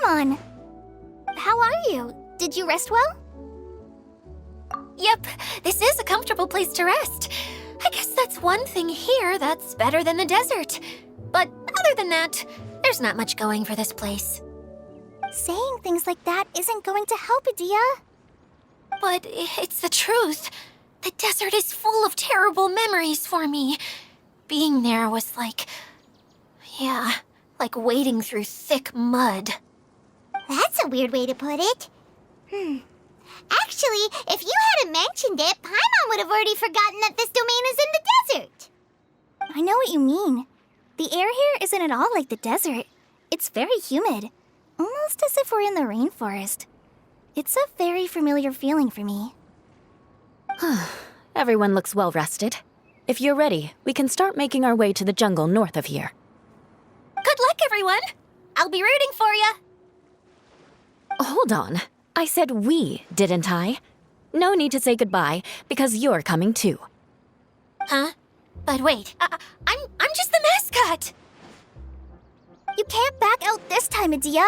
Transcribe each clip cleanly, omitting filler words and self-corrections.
on? How are you? Did you rest well? Yep, this is a comfortable place to rest. I guess that's one thing here that's better than the desert. But other than that, there's not much going for this place. Saying things like that isn't going to help, Adia. But it's the truth. The desert is full of terrible memories for me. Being there was like wading through thick mud. That's a weird way to put it. Actually, if you hadn't mentioned it, Paimon would have already forgotten that this domain is in the desert. I know what you mean. The air here isn't at all like the desert. It's very humid, almost as if we're in the rainforest. It's a very familiar feeling for me. Everyone looks well rested. If you're ready, we can start making our way to the jungle north of here. Good luck, everyone! I'll be rooting for you! Hold on. I said we, didn't I? No need to say goodbye, because you're coming too. Huh? But wait, I'm just the mascot! You can't back out this time, Adia.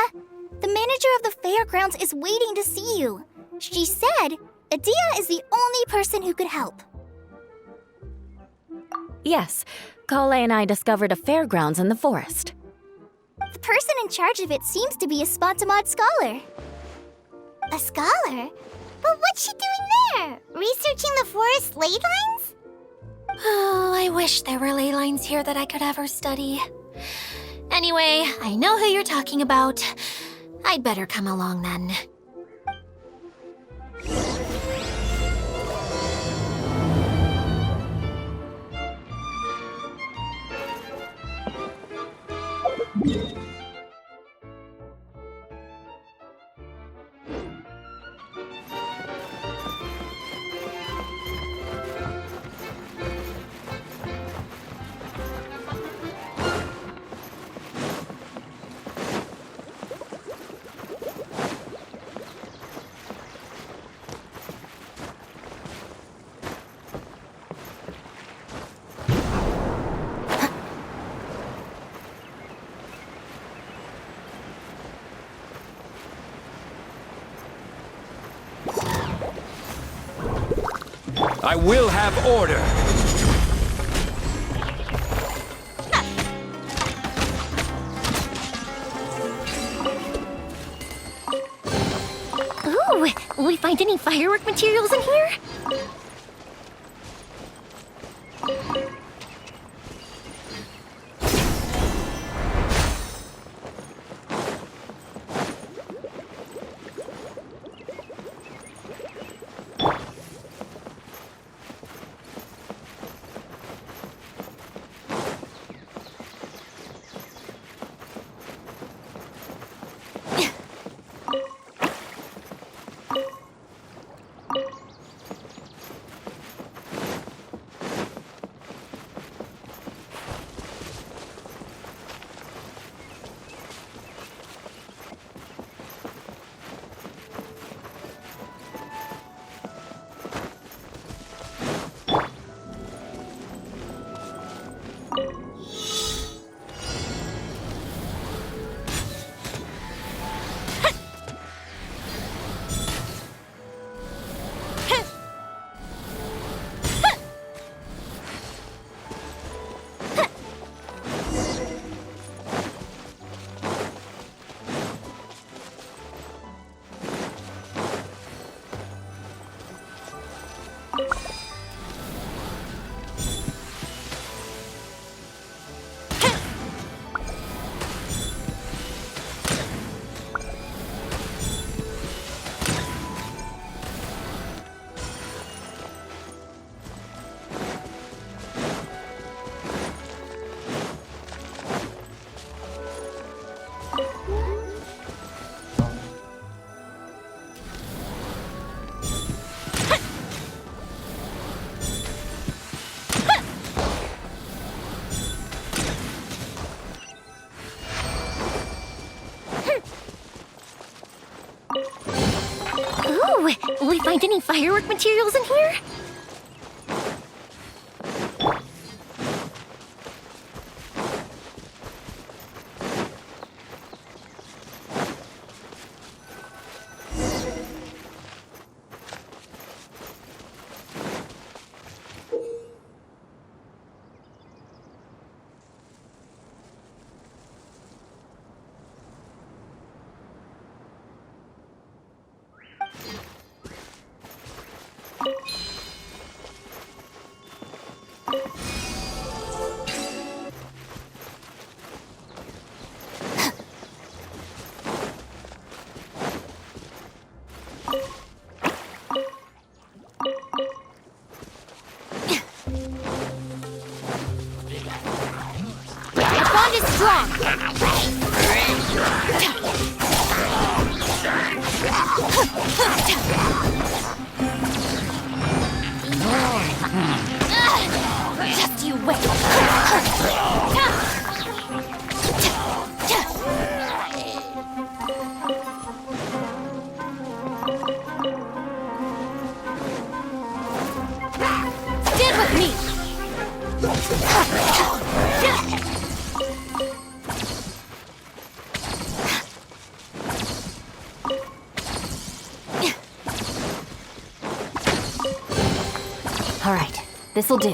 The manager of the fairgrounds is waiting to see you. She said Adia is the only person who could help. Yes, Kale and I discovered a fairgrounds in the forest. The person in charge of it seems to be a Spontamod scholar. A scholar? But what's she doing there? Researching the forest ley lines? Oh, I wish there were ley lines here that I could ever study. Anyway, I know who you're talking about. I'd better come along then. I will have order. Ooh, will we find any firework materials in here? Ooh, will we find any firework materials in here? bond is strong. Just you wait. Stand with me. All right, this'll do.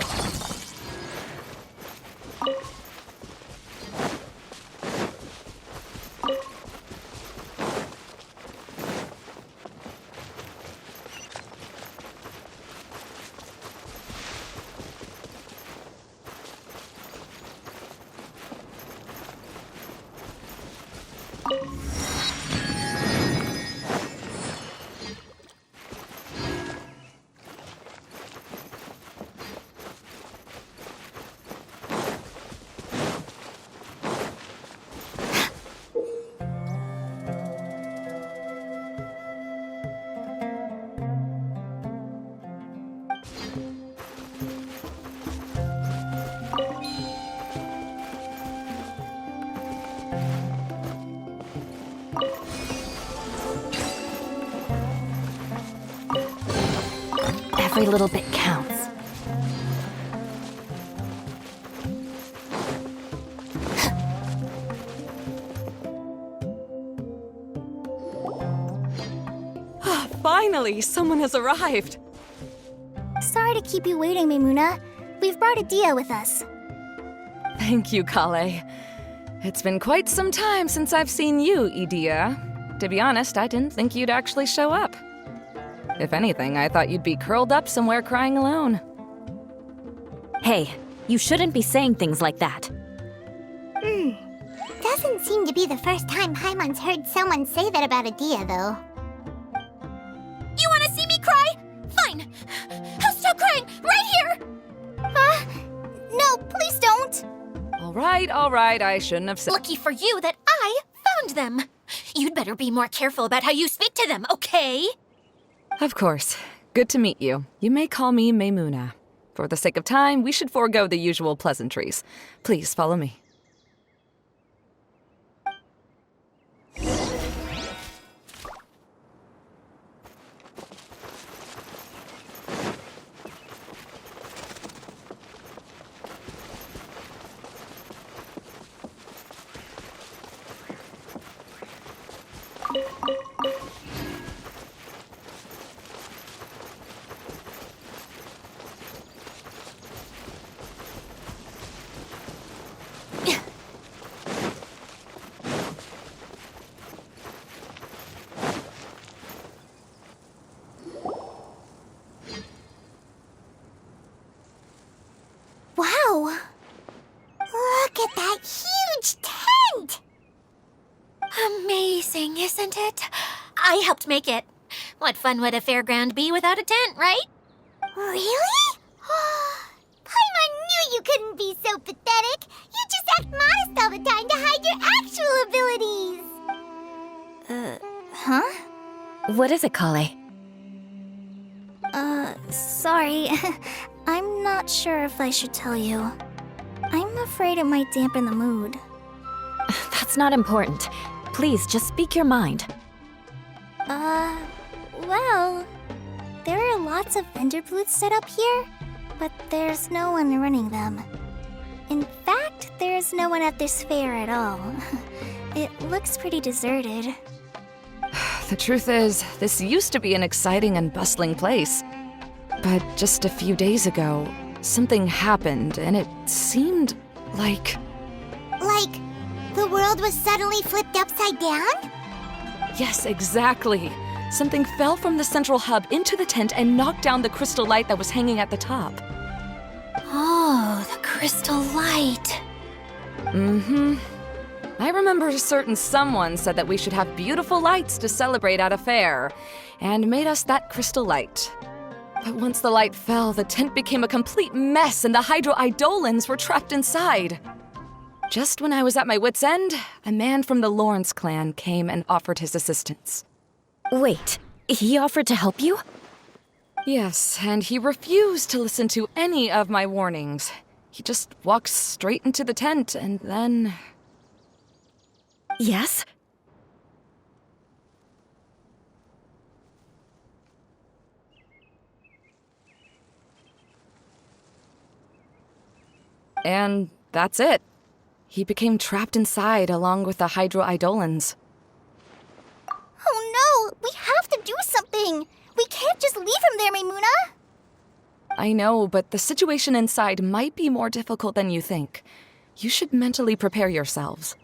Every little bit counts. Finally, someone has arrived. Sorry to keep you waiting, Maimuna. We've brought Adia with us. Thank you, Kale. It's been quite some time since I've seen you, Idia. To be honest, I didn't think you'd actually show up. If anything, I thought you'd be curled up somewhere crying alone. Hey, you shouldn't be saying things like that. Doesn't seem to be the first time Paimon's heard someone say that about Adia, though. You want to see me cry? Fine. I'll stop crying right here. No, please don't. All right, I shouldn't have said— Lucky for you that I found them. You'd better be more careful about how you speak to them, okay? Of course. Good to meet you. You may call me Maimuna. For the sake of time, we should forego the usual pleasantries. Please follow me. Wow! Look at that huge tent! Amazing, isn't it? I helped make it. What fun would a fairground be without a tent, right? Really? Paimon knew you couldn't be so pathetic. You just act modest all the time to hide your actual abilities. Huh? What is it, Kale? Sorry. I'm not sure if I should tell you. I'm afraid it might dampen the mood. That's not important. Please, just speak your mind. Well, there are lots of vendor booths set up here, but there's no one running them. In fact, there's no one at this fair at all. It looks pretty deserted. The truth is, this used to be an exciting and bustling place. But just a few days ago, something happened, and it seemed like... Like, the world was suddenly flipped upside down? Yes, exactly. Something fell from the central hub into the tent and knocked down the crystal light that was hanging at the top. Oh, the crystal light. Mm-hmm. I remember a certain someone said that we should have beautiful lights to celebrate at a fair, and made us that crystal light. But once the light fell, the tent became a complete mess and the Hydro-Eidolons were trapped inside. Just when I was at my wit's end, a man from the Lawrence clan came and offered his assistance. Wait, he offered to help you? Yes, and he refused to listen to any of my warnings. He just walked straight into the tent and then... Yes? And that's it. He became trapped inside along with the Hydro-Eidolons. Oh no! We have to do something! We can't just leave him there, Maimuna! I know, but the situation inside might be more difficult than you think. You should mentally prepare yourselves.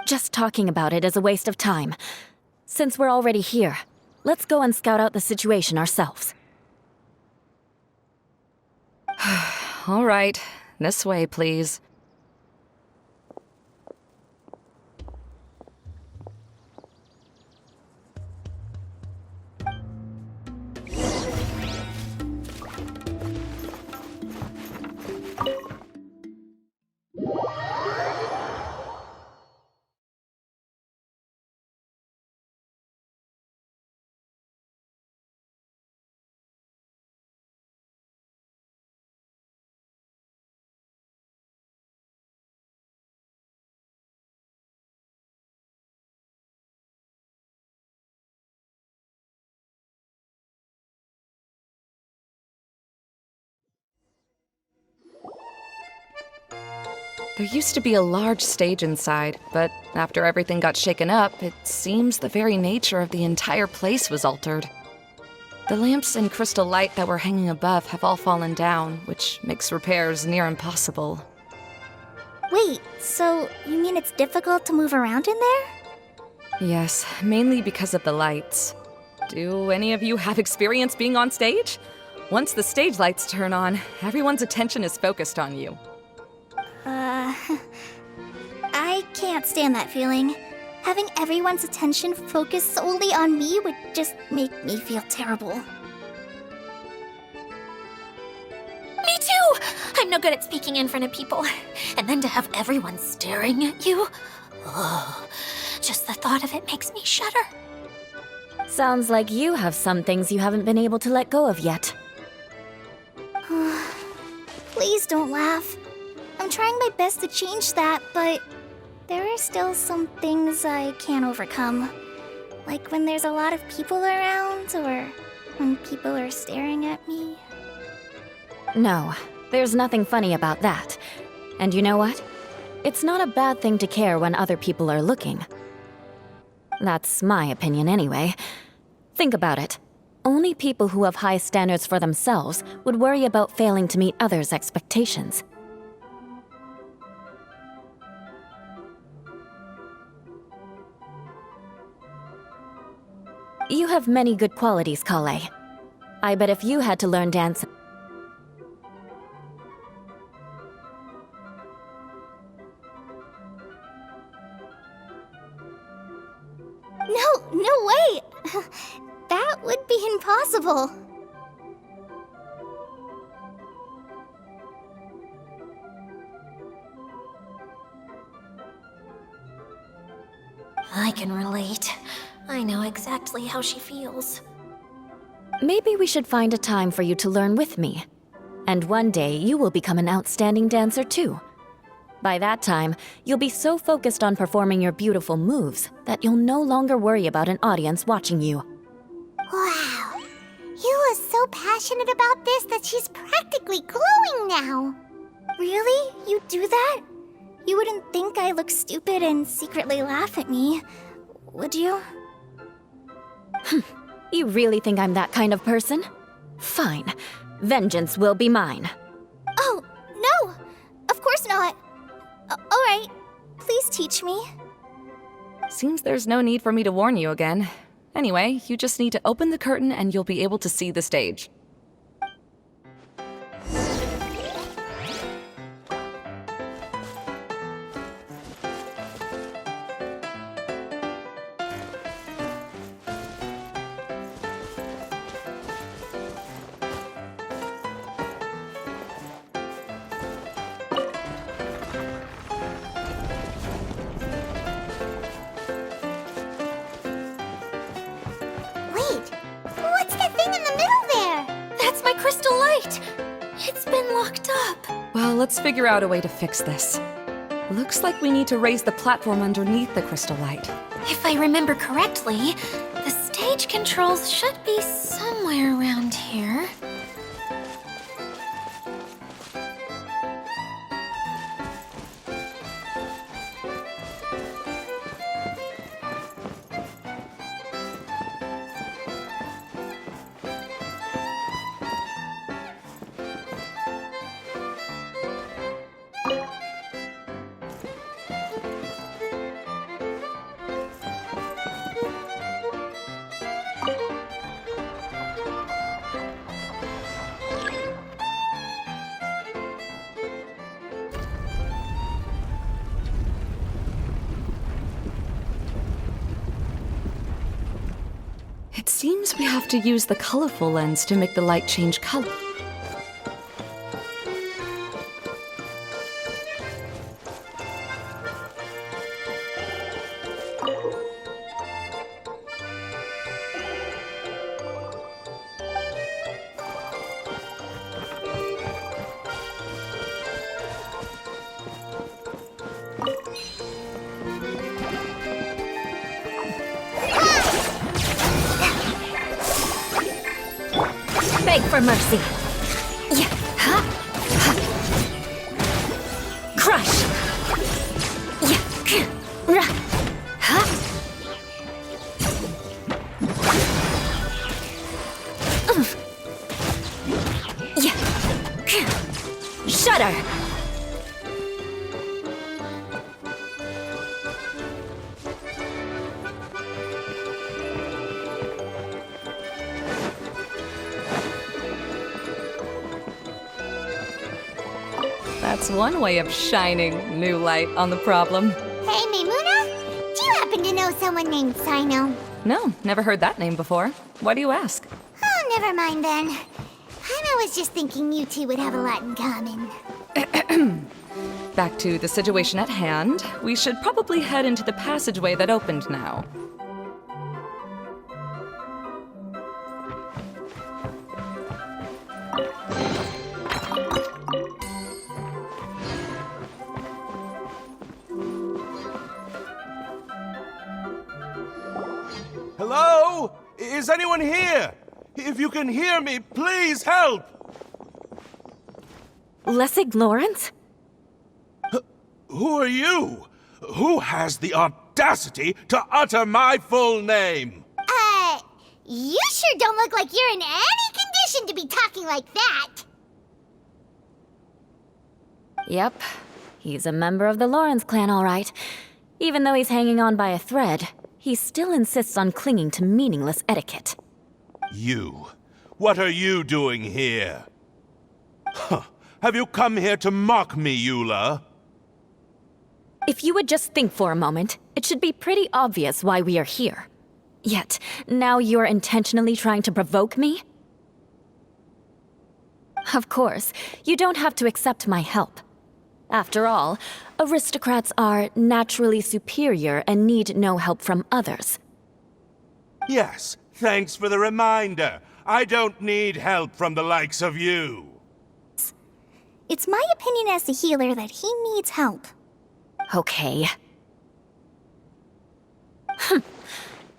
Just talking about it is a waste of time. Since we're already here, let's go and scout out the situation ourselves. All right, this way, please. There used to be a large stage inside, but after everything got shaken up, it seems the very nature of the entire place was altered. The lamps and crystal light that were hanging above have all fallen down, which makes repairs near impossible. Wait, so you mean it's difficult to move around in there? Yes, mainly because of the lights. Do any of you have experience being on stage? Once the stage lights turn on, everyone's attention is focused on you. I can't stand that feeling. Having everyone's attention focused solely on me would just make me feel terrible. Me too! I'm no good at speaking in front of people. And then to have everyone staring at you. Oh, just the thought of it makes me shudder. Sounds like you have some things you haven't been able to let go of yet. Please don't laugh. I'm trying my best to change that, but there are still some things I can't overcome. Like when there's a lot of people around, or when people are staring at me. No, there's nothing funny about that. And you know what? It's not a bad thing to care when other people are looking. That's my opinion anyway. Think about it. Only people who have high standards for themselves would worry about failing to meet others' expectations. You have many good qualities, Kale. I bet if you had to learn dance... No way! That would be impossible. I can relate. I know exactly how she feels. Maybe we should find a time for you to learn with me. And one day, you will become an outstanding dancer too. By that time, you'll be so focused on performing your beautiful moves that you'll no longer worry about an audience watching you. Wow. You are so passionate about this that she's practically glowing now. Really? You do that? You wouldn't think I look stupid and secretly laugh at me, would you? You really think I'm that kind of person? Fine. Vengeance will be mine. Oh, no! Of course not. Alright, please teach me. Seems there's no need for me to warn you again. Anyway, you just need to open the curtain and you'll be able to see the stage. But it's been locked up. Well, let's figure out a way to fix this. Looks like we need to raise the platform underneath the crystal light. If I remember correctly, the stage controls should be somewhere around here. It seems we have to use the colorful lens to make the light change color. Beg for mercy. Yeah. Ha. Ha. Crush. Yeah. Ra. Ha. Yeah. Shudder. That's one way of shining new light on the problem. Hey, Maimuna? Do you happen to know someone named Sino? No, never heard that name before. Why do you ask? Oh, never mind then. I was just thinking you two would have a lot in common. Back to the situation at hand. We should probably head into the passageway that opened now. Hello? Is anyone here? If you can hear me, please help! Lessig Lawrence? Who are you? Who has the audacity to utter my full name? You sure don't look like you're in any condition to be talking like that. Yep. He's a member of the Lawrence clan, all right. Even though he's hanging on by a thread, he still insists on clinging to meaningless etiquette. You. What are you doing here? Huh. Have you come here to mock me, Eula? If you would just think for a moment, it should be pretty obvious why we are here. Yet, now you're intentionally trying to provoke me? Of course, you don't have to accept my help. After all, aristocrats are naturally superior and need no help from others. Yes, thanks for the reminder. I don't need help from the likes of you. It's my opinion as the healer that he needs help. Okay.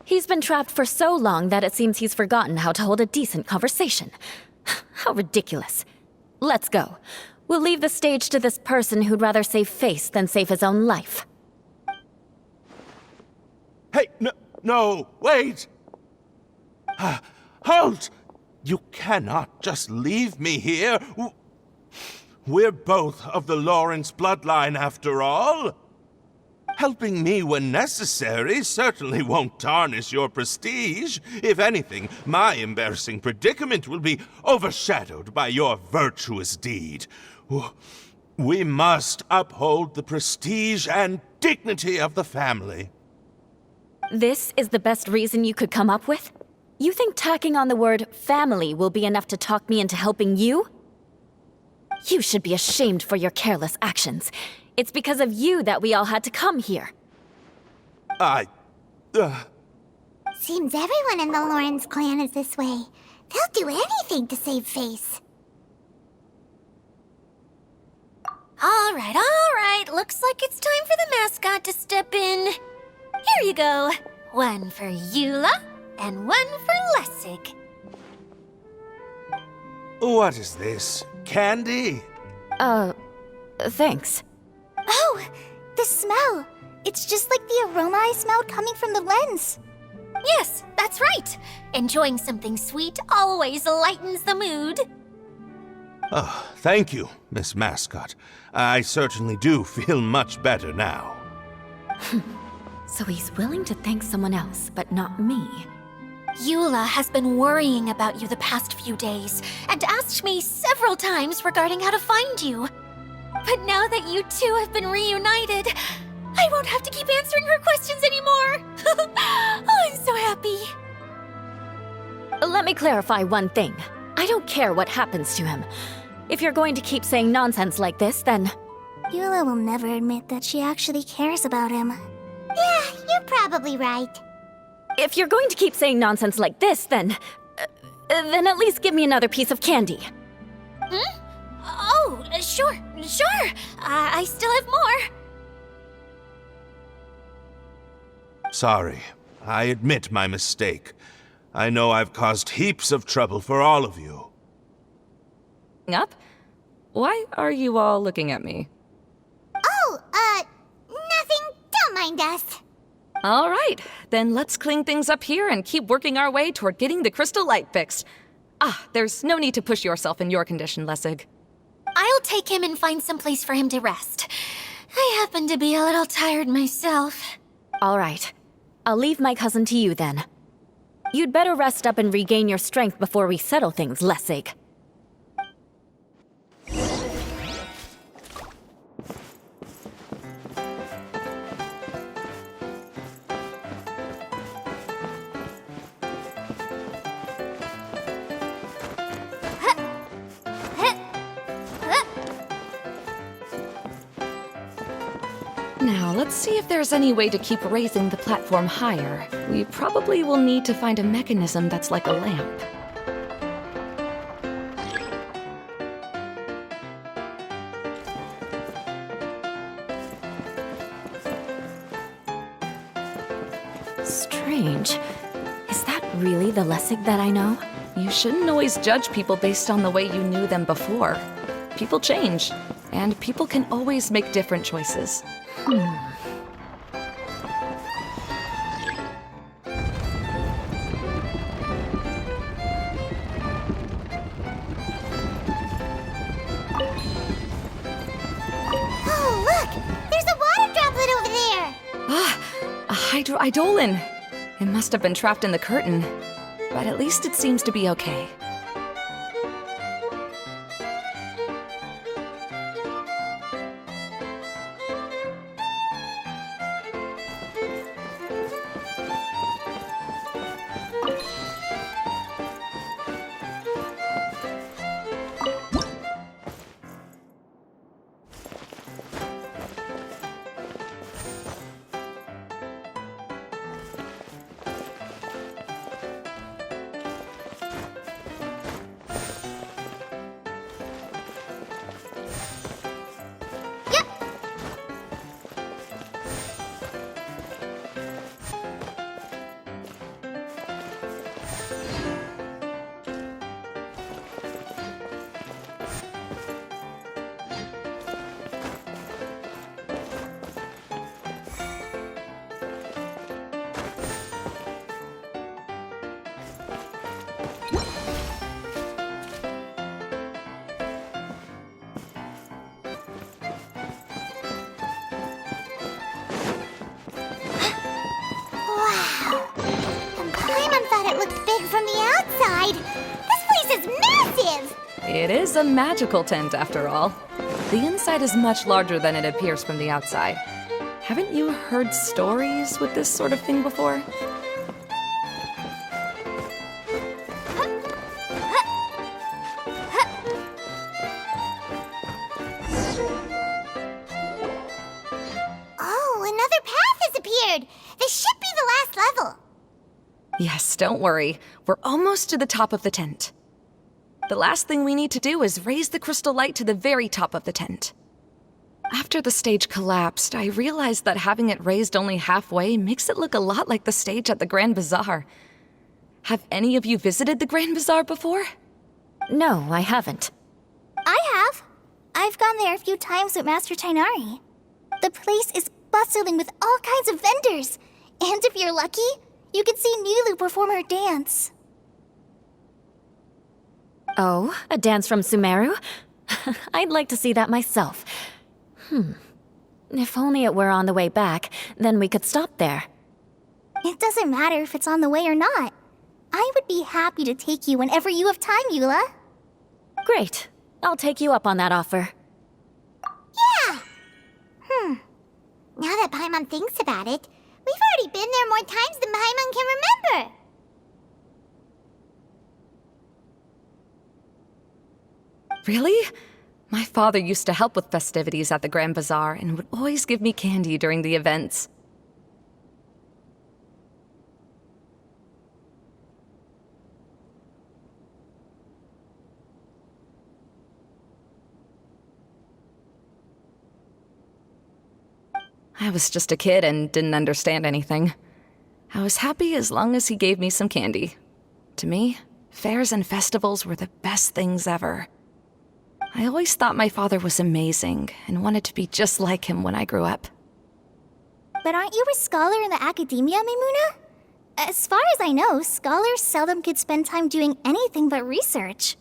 He's been trapped for so long that it seems he's forgotten how to hold a decent conversation. How ridiculous. Let's go. We'll leave the stage to this person who'd rather save face than save his own life. Hey, no, wait! Halt! You cannot just leave me here. We're both of the Lawrence bloodline, after all. Helping me when necessary certainly won't tarnish your prestige. If anything, my embarrassing predicament will be overshadowed by your virtuous deed. We must uphold the prestige and dignity of the family. This is the best reason you could come up with? You think tacking on the word family will be enough to talk me into helping you? You should be ashamed for your careless actions. It's because of you that we all had to come here. Seems everyone in the Lawrence clan is this way. They'll do anything to save face. All right. Looks like it's time for the mascot to step in. Here you go. One for Eula and one for Lessig. What is this? Candy? Thanks. Oh, the smell. It's just like the aroma I smelled coming from the lens. Yes, that's right. Enjoying something sweet always lightens the mood. Oh, thank you, Miss Mascot. I certainly do feel much better now. So he's willing to thank someone else, but not me. Eula has been worrying about you the past few days and asked me several times regarding how to find you. But now that you two have been reunited, I won't have to keep answering her questions anymore. Oh, I'm so happy. Let me clarify one thing. I don't care what happens to him. If you're going to keep saying nonsense like this, then... Eula will never admit that she actually cares about him. Yeah, you're probably right. If you're going to keep saying nonsense like this, then at least give me another piece of candy. Oh, sure. I still have more. Sorry. I admit my mistake. I know I've caused heaps of trouble for all of you. Up? Why are you all looking at me? Oh, nothing. Don't mind us. All right, then let's clean things up here and keep working our way toward getting the crystal light fixed. There's no need to push yourself in your condition, Lessig. I'll take him and find some place for him to rest. I happen to be a little tired myself. All right. I'll leave my cousin to you then. You'd better rest up and regain your strength before we settle things, Lessig. Now, let's see if there's any way to keep raising the platform higher. We probably will need to find a mechanism that's like a lamp. Strange. Is that really the Lessig that I know? You shouldn't always judge people based on the way you knew them before. People change, and people can always make different choices. Oh, look! There's a water droplet over there! A hydroidolin! It must have been trapped in the curtain, but at least it seems to be okay. From the outside, this place is massive! It is a magical tent, after all. The inside is much larger than it appears from the outside. Haven't you heard stories with this sort of thing before? Oh, another path has appeared! This should be the last level! Yes, don't worry. We're almost to the top of the tent. The last thing we need to do is raise the crystal light to the very top of the tent. After the stage collapsed, I realized that having it raised only halfway makes it look a lot like the stage at the Grand Bazaar. Have any of you visited the Grand Bazaar before? No, I haven't. I have. I've gone there a few times with Master Tainari. The place is bustling with all kinds of vendors. And if you're lucky, you can see Nilu perform her dance. Oh, a dance from Sumeru? I'd like to see that myself. If only it were on the way back, then we could stop there. It doesn't matter if it's on the way or not. I would be happy to take you whenever you have time, Eula. Great. I'll take you up on that offer. Yeah! Now that Paimon thinks about it, we've already been there more times than Paimon can remember. Really? My father used to help with festivities at the Grand Bazaar and would always give me candy during the events. I was just a kid and didn't understand anything. I was happy as long as he gave me some candy. To me, fairs and festivals were the best things ever. I always thought my father was amazing and wanted to be just like him when I grew up. But aren't you a scholar in the academia, Maimuna? As far as I know, scholars seldom could spend time doing anything but research.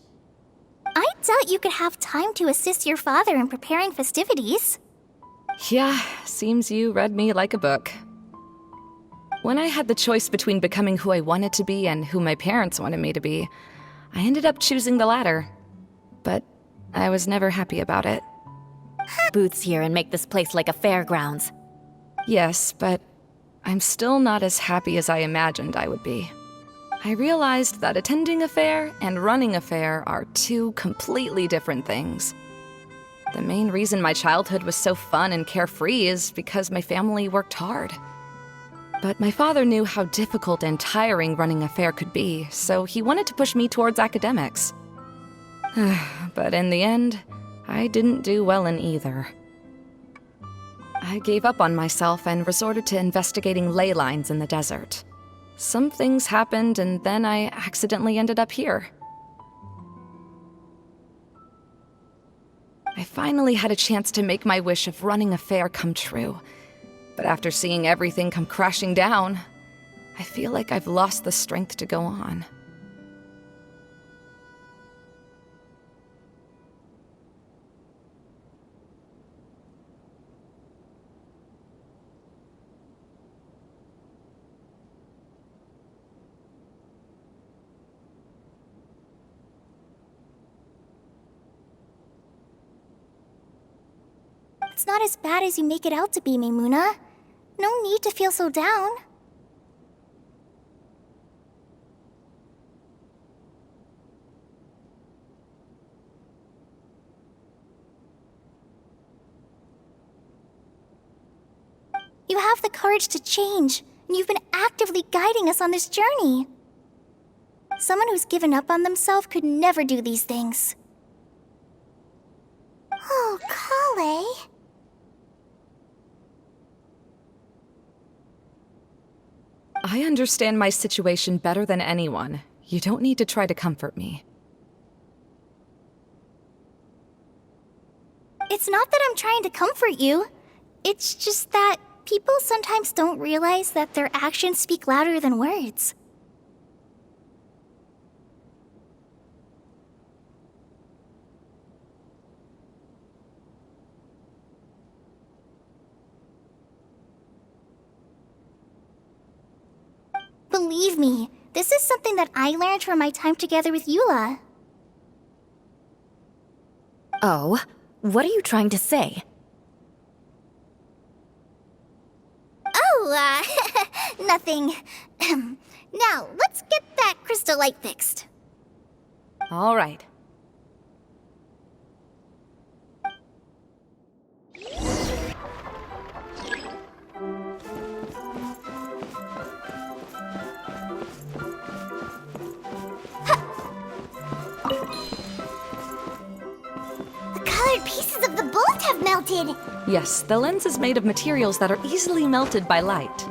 I doubt you could have time to assist your father in preparing festivities. Yeah, seems you read me like a book. When I had the choice between becoming who I wanted to be and who my parents wanted me to be, I ended up choosing the latter. But I was never happy about it. Booths here and make this place like a fairgrounds. Yes, but I'm still not as happy as I imagined I would be. I realized that attending a fair and running a fair are two completely different things. The main reason my childhood was so fun and carefree is because my family worked hard. But my father knew how difficult and tiring running a fair could be, so he wanted to push me towards academics. But in the end, I didn't do well in either. I gave up on myself and resorted to investigating ley lines in the desert. Some things happened, and then I accidentally ended up here. I finally had a chance to make my wish of running a fair come true. But after seeing everything come crashing down, I feel like I've lost the strength to go on. It's not as bad as you make it out to be, Maimuna. No need to feel so down. You have the courage to change, and you've been actively guiding us on this journey. Someone who's given up on themselves could never do these things. Oh, Kale. I understand my situation better than anyone. You don't need to try to comfort me. It's not that I'm trying to comfort you. It's just that people sometimes don't realize that their actions speak louder than words. Believe me, this is something that I learned from my time together with Eula. Oh, what are you trying to say? Oh, nothing. Now, let's get that crystal light fixed. All right. The colored pieces of the bolt have melted. Yes, the lens is made of materials that are easily melted by light.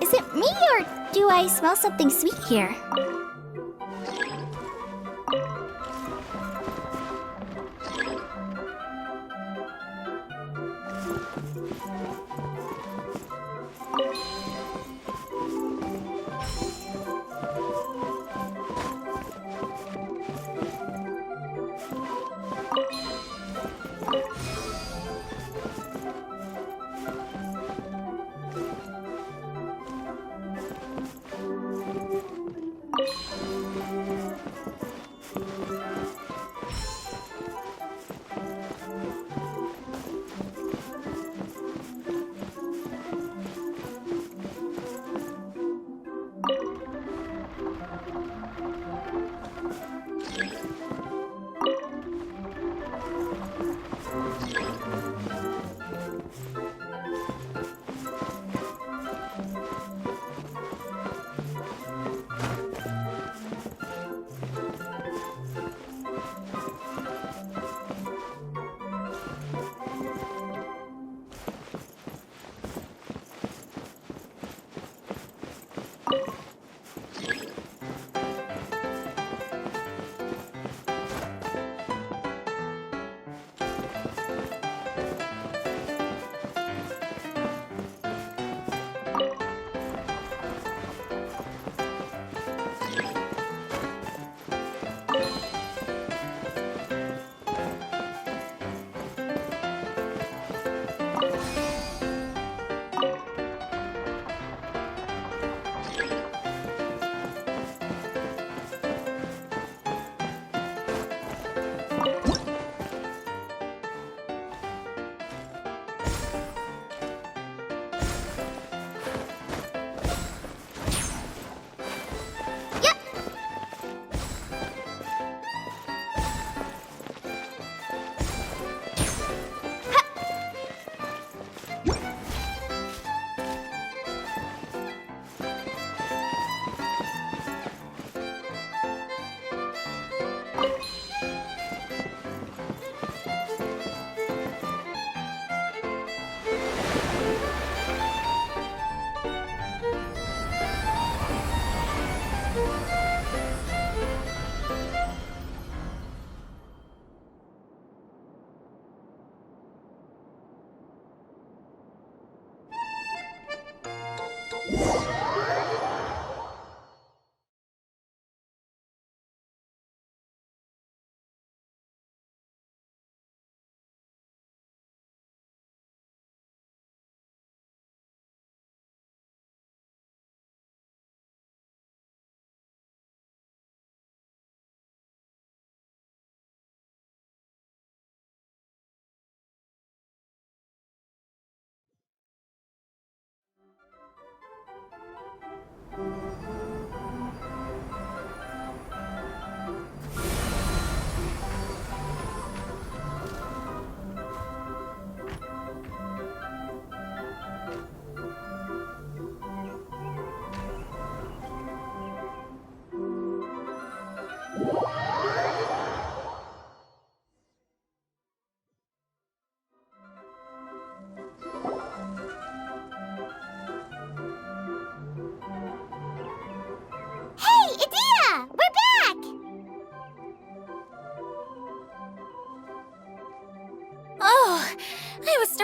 Is it me, or do I smell something sweet here?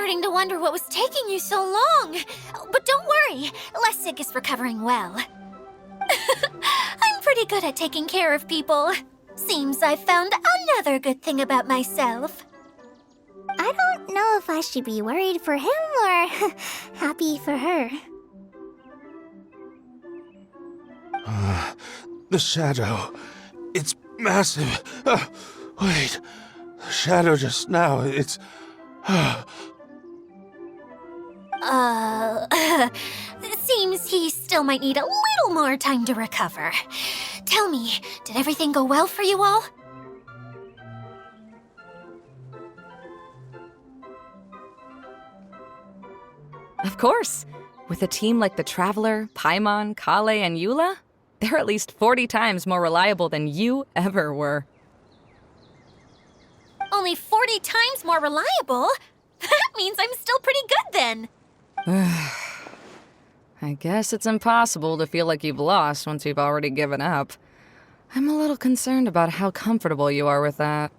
starting to wonder what was taking you so long. But don't worry, Lessig is recovering well. I'm pretty good at taking care of people. Seems I've found another good thing about myself. I don't know if I should be worried for him or happy for her. The shadow. It's massive. Wait. The shadow just now, it's... It seems he still might need a little more time to recover. Tell me, did everything go well for you all? Of course. With a team like the Traveler, Paimon, Kale, and Eula, they're at least 40 times more reliable than you ever were. only 40 times more reliable, that means I'm still pretty good then. I guess it's impossible to feel like you've lost once you've already given up. I'm a little concerned about how comfortable you are with that.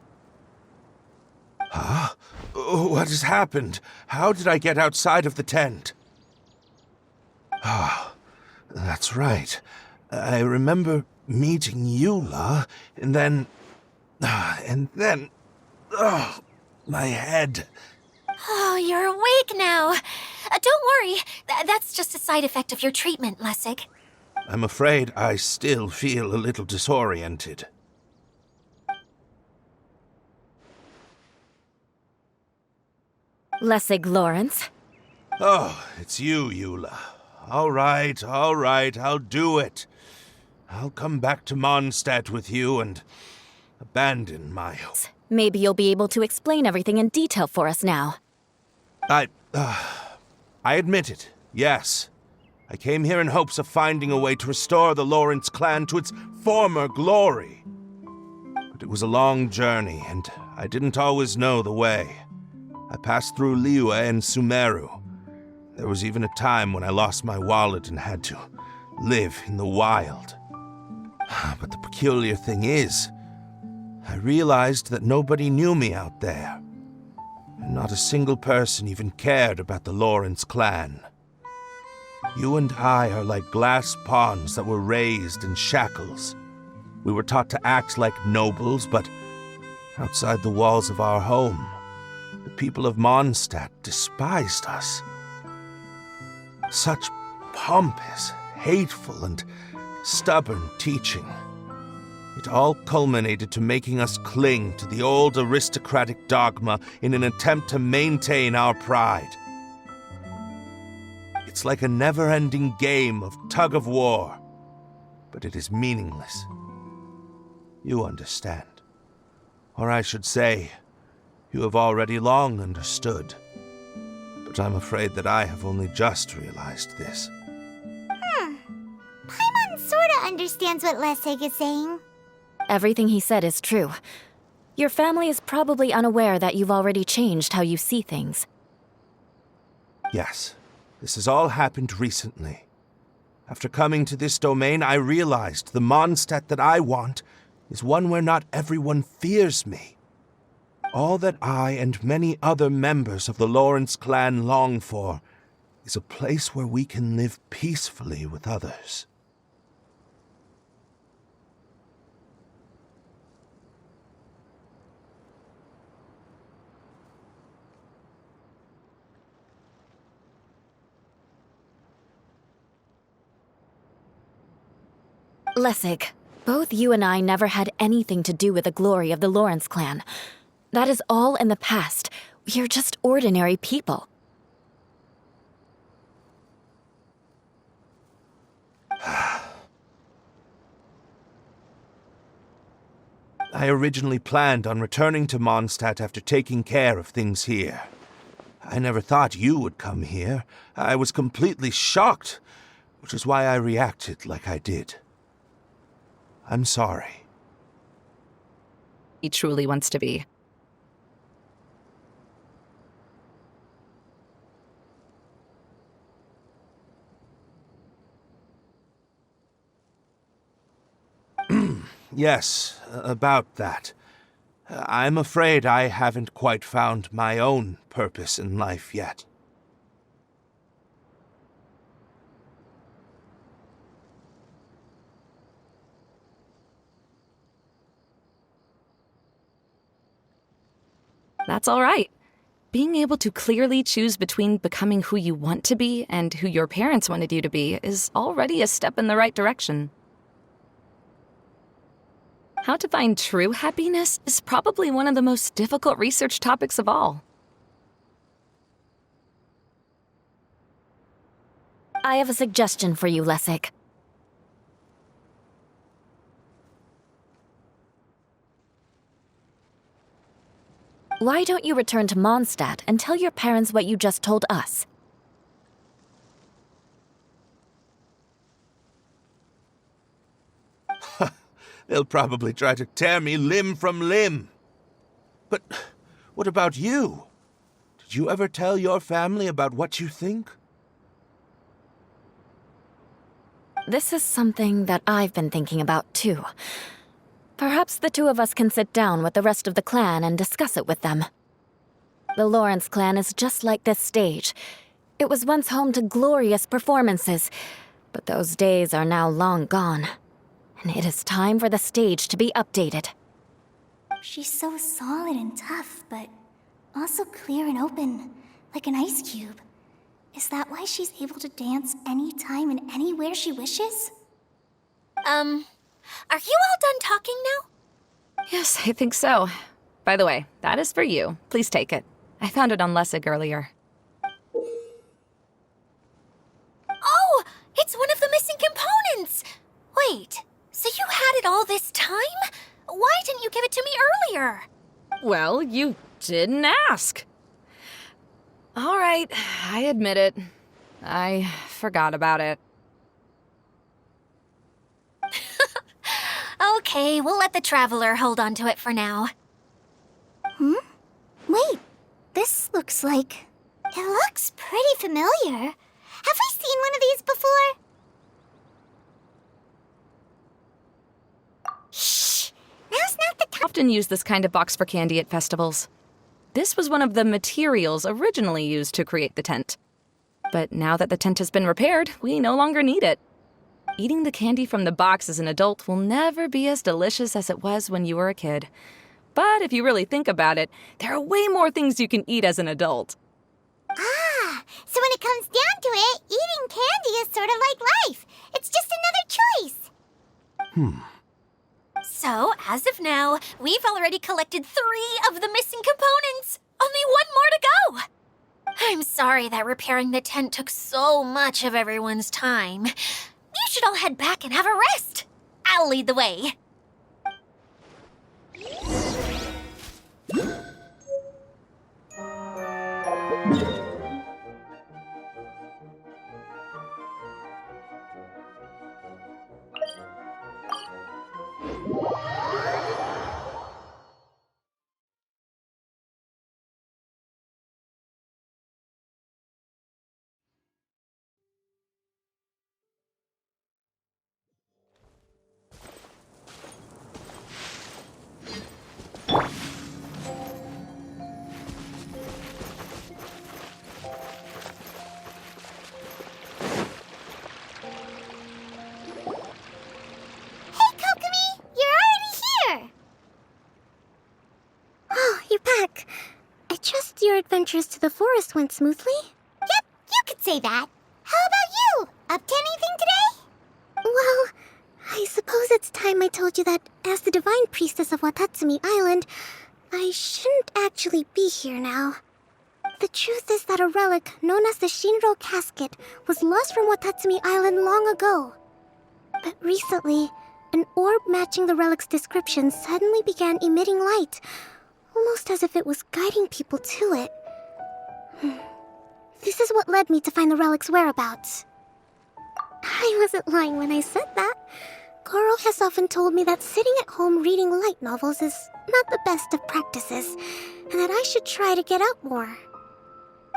What has happened? How did I get outside of the tent? That's right. I remember meeting Eula, and then... my head. Oh, you're awake now. Don't worry, that's just a side effect of your treatment, Lessig. I'm afraid I still feel a little disoriented. Lessig Lawrence. Oh, it's you, Eula. All right, I'll do it. I'll come back to Mondstadt with you and abandon my... Maybe you'll be able to explain everything in detail for us now. I admit it, yes. I came here in hopes of finding a way to restore the Lawrence clan to its former glory. But it was a long journey, and I didn't always know the way. I passed through Liyue and Sumeru. There was even a time when I lost my wallet and had to live in the wild. But the peculiar thing is, I realized that nobody knew me out there. And not a single person even cared about the Lawrence clan. You and I are like glass pawns that were raised in shackles. We were taught to act like nobles, but outside the walls of our home, the people of Mondstadt despised us. Such pompous, hateful, and stubborn teaching. It all culminated to making us cling to the old aristocratic dogma in an attempt to maintain our pride. It's like a never-ending game of tug-of-war, but it is meaningless. You understand. Or I should say, you have already long understood. But I'm afraid that I have only just realized this. Paimon sorta understands what Lessig is saying. Everything he said is true. Your family is probably unaware that you've already changed how you see things. Yes, this has all happened recently. After coming to this domain, I realized the Mondstadt that I want is one where not everyone fears me. All that I and many other members of the Lawrence clan long for is a place where we can live peacefully with others. Lessig, both you and I never had anything to do with the glory of the Lawrence clan. That is all in the past. We are just ordinary people. I originally planned on returning to Mondstadt after taking care of things here. I never thought you would come here. I was completely shocked, which is why I reacted like I did. I'm sorry. He truly wants to be. Yes, about that. I'm afraid I haven't quite found my own purpose in life yet. That's all right. Being able to clearly choose between becoming who you want to be and who your parents wanted you to be is already a step in the right direction. How to find true happiness is probably one of the most difficult research topics of all. I have a suggestion for you, Lessig. Why don't you return to Mondstadt and tell your parents what you just told us? They'll probably try to tear me limb from limb. But What about you? Did you ever tell your family about what you think? This is something that I've been thinking about, too. Perhaps the two of us can sit down with the rest of the clan and discuss it with them. The Lawrence clan is just like this stage. It was once home to glorious performances, but those days are now long gone. And it is time for the stage to be updated. She's so solid and tough, but also clear and open, like an ice cube. Is that why she's able to dance anytime and anywhere she wishes? Are you all done talking now? Yes, I think so. By the way, that is for you. Please take it. I found it on Lessig earlier. Oh, it's one of the missing components! Wait, so you had it all this time? Why didn't you give it to me earlier? Well, you didn't ask. All right, I admit it. I forgot about it. Okay, we'll let the Traveler hold on to it for now. Wait, this looks like... It looks pretty familiar. Have we seen one of these before? Shh! Now's not the time. Often use this kind of box for candy at festivals. This was one of the materials originally used to create the tent. But now that the tent has been repaired, we no longer need it. Eating the candy from the box as an adult will never be as delicious as it was when you were a kid. But if you really think about it, there are way more things you can eat as an adult. Ah, so when it comes down to it, eating candy is sort of like life. It's just another choice. So, as of now, we've already collected 3 of the missing components. Only 1 more to go. I'm sorry that repairing the tent took so much of everyone's time. You should all head back and have a rest. I'll lead the way. Hey, Kokomi! You're already here! Oh, you're back. I trust your adventures to the forest went smoothly? Yep, you could say that. How about you? Up to anything today? Well, I suppose it's time I told you that as the divine priestess of Watatsumi Island, I shouldn't actually be here now. The truth is that a relic known as the Shinro Casket was lost from Watatsumi Island long ago. But recently, an orb matching the relic's description suddenly began emitting light, almost as if it was guiding people to it. This is what led me to find the relic's whereabouts. I wasn't lying when I said that. Goro has often told me that sitting at home reading light novels is not the best of practices, and that I should try to get out more.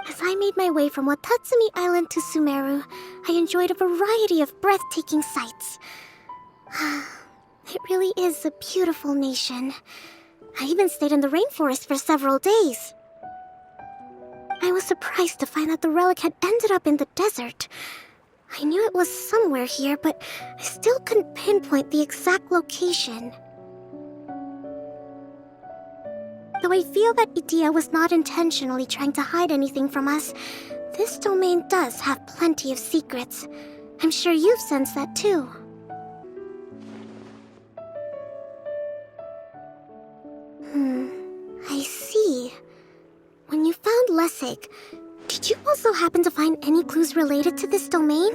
As I made my way from Watatsumi Island to Sumeru, I enjoyed a variety of breathtaking sights. It really is a beautiful nation. I even stayed in the rainforest for several days. I was surprised to find that the relic had ended up in the desert. I knew it was somewhere here, but I still couldn't pinpoint the exact location. Though I feel that Idia was not intentionally trying to hide anything from us, this domain does have plenty of secrets. I'm sure you've sensed that too. I see. When you found Lessig, did you also happen to find any clues related to this domain?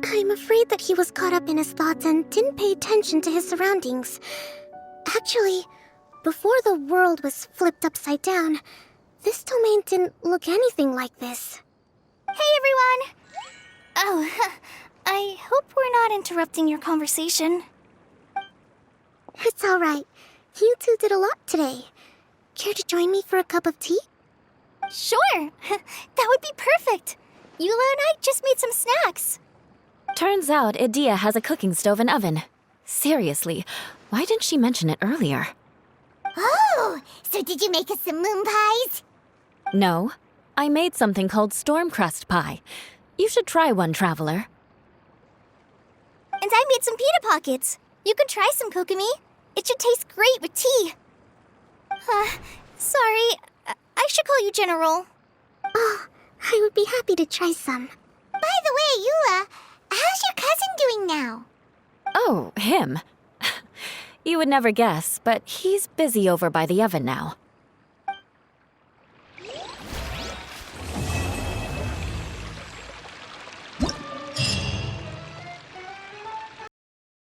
I'm afraid that he was caught up in his thoughts and didn't pay attention to his surroundings. Actually, before the world was flipped upside down, this domain didn't look anything like this. Hey, everyone! Oh, I hope we're not interrupting your conversation. It's alright. You two did a lot today. Care to join me for a cup of tea? Sure! That would be perfect! Eula and I just made some snacks. Turns out Edea has a cooking stove and oven. Seriously, why didn't she mention it earlier? Oh, so did you make us some moon pies? No, I made something called storm crust pie. You should try one, Traveler. And I made some pita pockets. You could try some, Kokomi. It should taste great with tea. Sorry, I should call you General. Oh, I would be happy to try some. By the way, Eula, how's your cousin doing now? Oh, him. You would never guess, but he's busy over by the oven now.